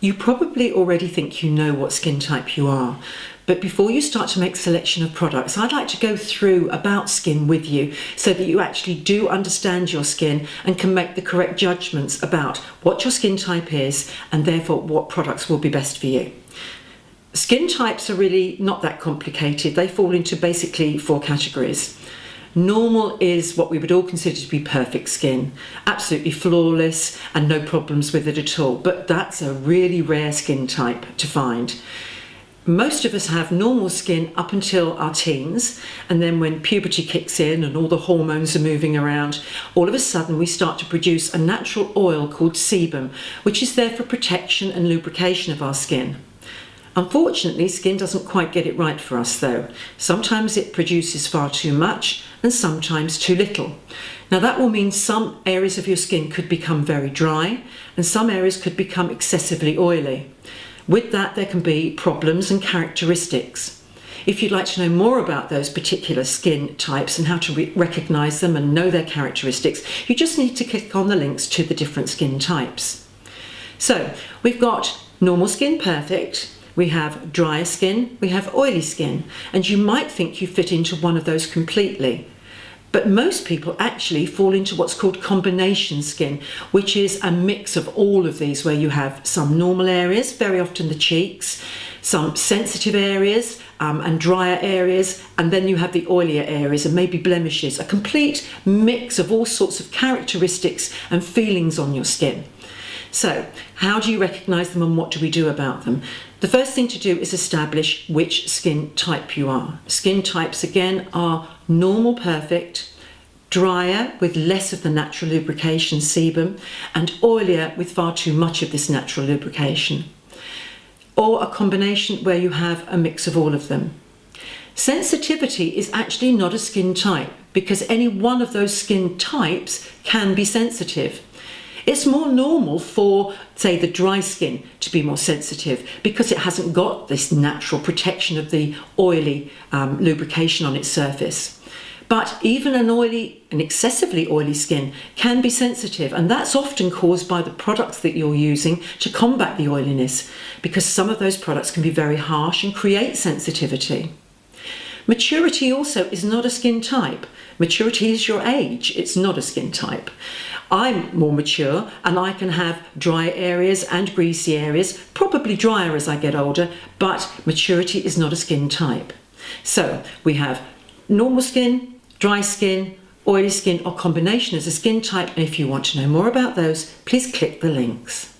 You probably already think you know what skin type you are, but before you start to make a selection of products, I'd like to go through about skin with you so that you actually do understand your skin and can make the correct judgments about what your skin type is and therefore what products will be best for you. Skin types are really not that complicated. They fall into basically 4 categories. Normal is what we would all consider to be perfect skin, absolutely flawless and no problems with it at all, but that's a really rare skin type to find. Most of us have normal skin up until our teens, and then when puberty kicks in and all the hormones are moving around, all of a sudden we start to produce a natural oil called sebum, which is there for protection and lubrication of our skin. Unfortunately, skin doesn't quite get it right for us though. Sometimes it produces far too much and sometimes too little. Now that will mean some areas of your skin could become very dry and some areas could become excessively oily. With that, there can be problems and characteristics. If you'd like to know more about those particular skin types and how to recognize them and know their characteristics, you just need to click on the links to the different skin types. So we've got normal skin, perfect. We have dry skin, we have oily skin, and you might think you fit into one of those completely. But most people actually fall into what's called combination skin, which is a mix of all of these, where you have some normal areas, very often the cheeks, some sensitive areas and drier areas, and then you have the oilier areas and maybe blemishes, a complete mix of all sorts of characteristics and feelings on your skin. So how do you recognise them and what do we do about them? The first thing to do is establish which skin type you are. Skin types again are normal, perfect, drier with less of the natural lubrication sebum, and oilier with far too much of this natural lubrication. Or a combination where you have a mix of all of them. Sensitivity is actually not a skin type because any one of those skin types can be sensitive. It's more normal for, say, the dry skin to be more sensitive because it hasn't got this natural protection of the oily lubrication on its surface. But even an excessively oily skin can be sensitive, and that's often caused by the products that you're using to combat the oiliness, because some of those products can be very harsh and create sensitivity. Maturity also is not a skin type. Maturity is your age, it's not a skin type. I'm more mature and I can have dry areas and greasy areas, probably drier as I get older, but maturity is not a skin type. So we have normal skin, dry skin, oily skin, or combination as a skin type, and if you want to know more about those, please click the links.